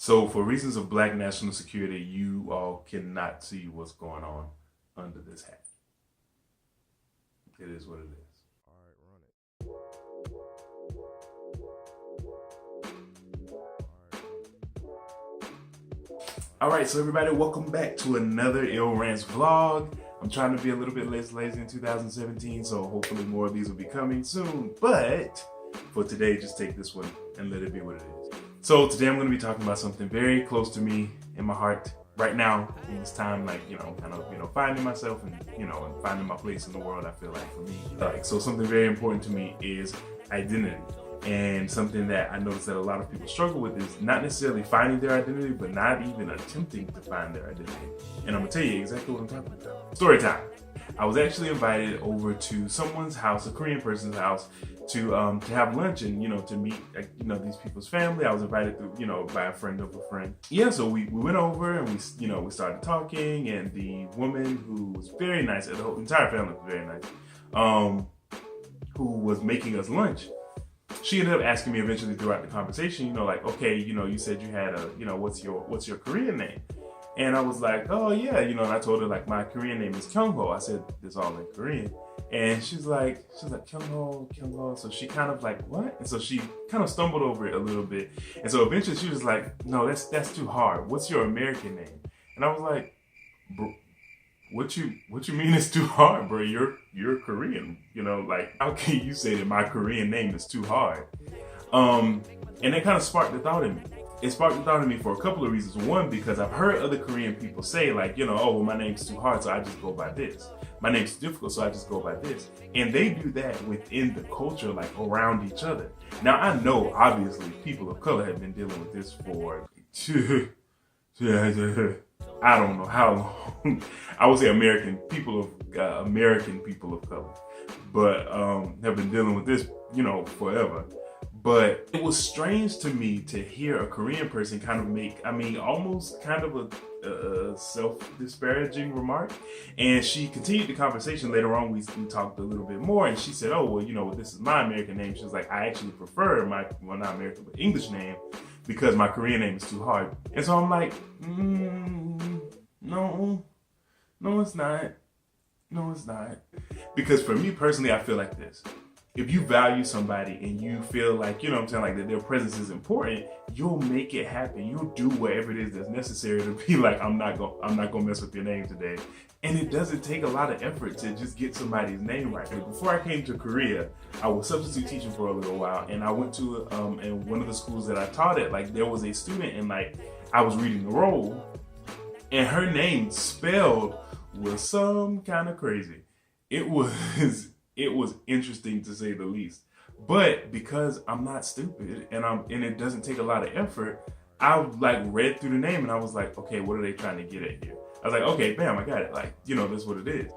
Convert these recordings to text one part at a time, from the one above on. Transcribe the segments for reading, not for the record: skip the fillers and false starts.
So for reasons of Black national security, you all cannot see what's going on under this hat. It is what it is. All right, run it. All right, so everybody, welcome back to another Rants vlog. I'm trying to be a little bit less lazy in 2017, so hopefully more of these will be coming soon. But for today, just take this one and let it be what it is. So today I'm going to be talking about something very close to me in my heart right now in this time, like, finding myself and, and finding my place in the world. I feel like for me, so something very important to me is identity. And something that I noticed that a lot of people struggle with is not necessarily finding their identity, but not even attempting to find their identity. And I'm gonna tell you exactly what I'm talking about. Story time. I was actually invited over to someone's house, a Korean person's house, to have lunch and to meet these people's family. I was invited through by a friend of a friend. Yeah, so we went over and we started talking, and the woman who was very nice, the whole entire family was very nice, who was making us lunch. She ended up asking me eventually throughout the conversation, like, okay, you said you had a, what's your Korean name? And I was like, oh yeah, and I told her like my Korean name is Kyungho. I said this all in Korean. And she's like Kyungho. So she kind of like, what? And so she kind of stumbled over it a little bit. And so eventually she was like, no, that's too hard. What's your American name? And I was like, bro, what you mean it's too hard, bro? You're Korean, like, how can you say that my Korean name is too hard? And that kind of sparked the thought in me. It sparked the thought in me for a couple of reasons. One, because I've heard other Korean people say like, oh, well, my name's too hard, so I just go by this. My name's difficult, so I just go by this. And they do that within the culture, like around each other. Now, I know, obviously, people of color have been dealing with this for, I don't know how long. I would say American people of color, but have been dealing with this, forever. But it was strange to me to hear a Korean person kind of make, almost kind of a self-disparaging remark. And she continued the conversation. Later on, we talked a little bit more, and she said, oh, well, this is my American name. She was like, I actually prefer my, well, not American, but English name, because my Korean name is too hard. And so I'm like, no, it's not. No, it's not. Because for me personally, I feel like this. If you value somebody and you feel like, like that their presence is important, you'll make it happen. You'll do whatever it is that's necessary to be like, I'm not gonna mess with your name today. And it doesn't take a lot of effort to just get somebody's name right. Before I came to Korea, I was substitute teaching for a little while, and I went to in one of the schools that I taught at, like, there was a student, and like I was reading the roll, and her name spelled was some kind of crazy. It was interesting to say the least. But because I'm not stupid and it doesn't take a lot of effort, I like read through the name and I was like, okay, what are they trying to get at here? I was like, okay, bam, I got it. Like, that's what it is.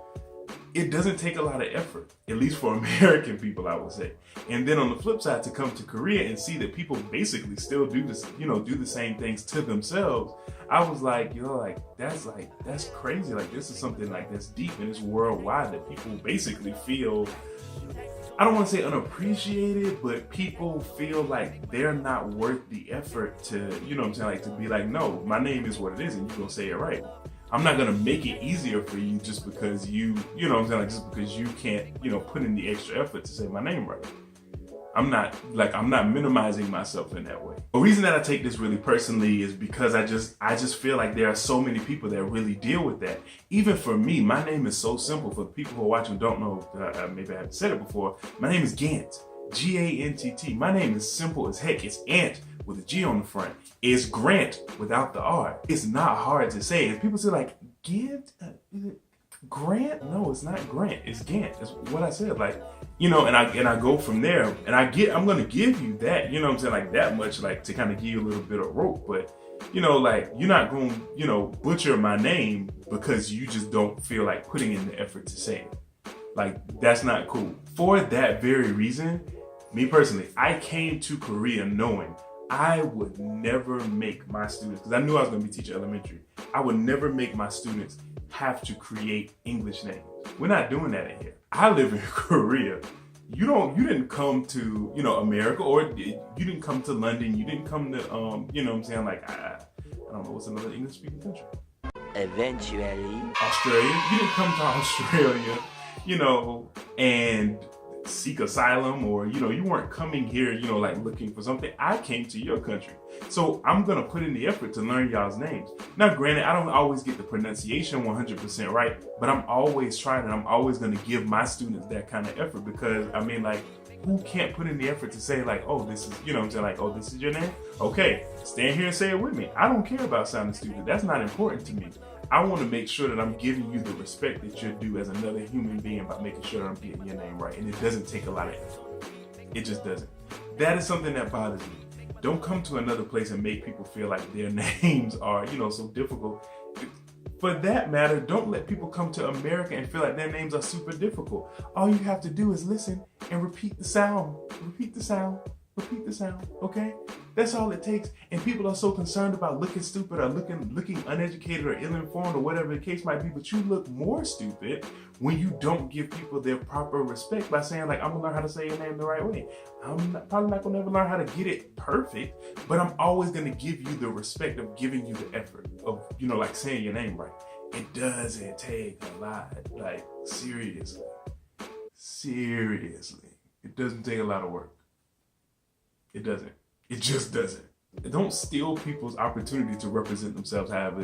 It doesn't take a lot of effort, at least for American people, I would say. And then on the flip side, to come to Korea and see that people basically still do this, do the same things to themselves, I was like, that's crazy. Like, this is something like that's deep and it's worldwide, that people basically feel, I don't want to say unappreciated, but people feel like they're not worth the effort to, like to be like, no, my name is what it is and you're going to say it right. I'm not gonna make it easier for you just because just because you can't, put in the extra effort to say my name right. I'm not minimizing myself in that way. The reason that I take this really personally is because I just feel like there are so many people that really deal with that. Even for me, my name is so simple. For the people who are watching who don't know, maybe I haven't said it before, my name is Gant, G-A-N-T-T. My name is simple as heck. It's Ant with a G on the front. It's Grant without the R. It's not hard to say. And people say like, Gant? Is it Grant? No, it's not Grant. It's Gant. That's what I said. Like, and I go from there. And I'm gonna give you that, like that much, like to kind of give you a little bit of rope. But like, you're not gonna, butcher my name because you just don't feel like putting in the effort to say it. Like, that's not cool. For that very reason, me personally, I came to Korea knowing I would never make my students, because I knew I was going to be teaching elementary, I would never make my students have to create English names. We're not doing that in here. I live in Korea. you didn't come to, America, or you didn't come to London. You didn't come to, you know what I'm saying? Like, I don't know, what's another English speaking country? Eventually. Australia. You didn't come to Australia, and seek asylum, or, you weren't coming here, like looking for something. I came to your country. So I'm going to put in the effort to learn y'all's names. Now, granted, I don't always get the pronunciation 100% right, but I'm always trying, and I'm always going to give my students that kind of effort, because who can't put in the effort to say like, oh, this is, like, oh, this is your name? Okay, stand here and say it with me. I don't care about sounding stupid. That's not important to me. I want to make sure that I'm giving you the respect that you're due as another human being by making sure that I'm getting your name right. And it doesn't take a lot of effort. It just doesn't. That is something that bothers me. Don't come to another place and make people feel like their names are, so difficult. For that matter, don't let people come to America and feel like their names are super difficult. All you have to do is listen and repeat the sound. Repeat the sound. Repeat the sound, okay? That's all it takes. And people are so concerned about looking stupid or looking uneducated or ill-informed or whatever the case might be, but you look more stupid when you don't give people their proper respect by saying like, I'm gonna learn how to say your name the right way. Probably not gonna ever learn how to get it perfect, but I'm always gonna give you the respect of giving you the effort of, like saying your name right. It doesn't take a lot, like seriously. It doesn't take a lot of work. It doesn't. It just doesn't. Don't steal people's opportunity to represent themselves however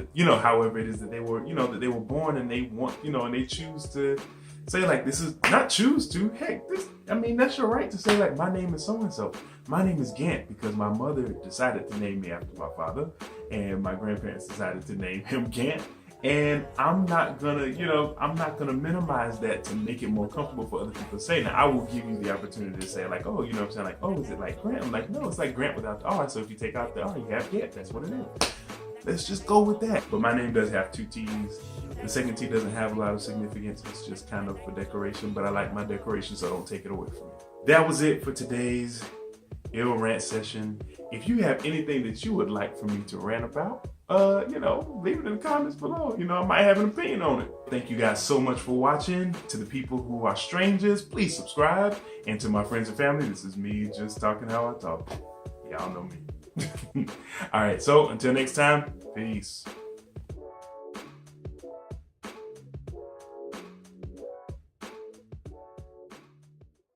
it is that they were, that they were born, and they want, and they choose to say like, this is not choose to, heck, that's your right to say like, my name is so-and-so. My name is Gant because my mother decided to name me after my father, and my grandparents decided to name him Gant. And I'm not gonna minimize that to make it more comfortable for other people to say. Now, I will give you the opportunity to say like, oh, like, oh, is it like Grant? I'm like, no, it's like Grant without the R. So if you take out the R, you have Gant. That's what it is. Let's just go with that. But my name does have 2 T's. The second T doesn't have a lot of significance. It's just kind of for decoration, but I like my decoration, so don't take it away from me. That was it for today's rant session. If you have anything that you would like for me to rant about, leave it in the comments below. I might have an opinion on it. Thank you guys so much for watching. To the people who are strangers, please subscribe. And to my friends and family, this is me just talking how I talk. Y'all know me. All right, so until next time, peace.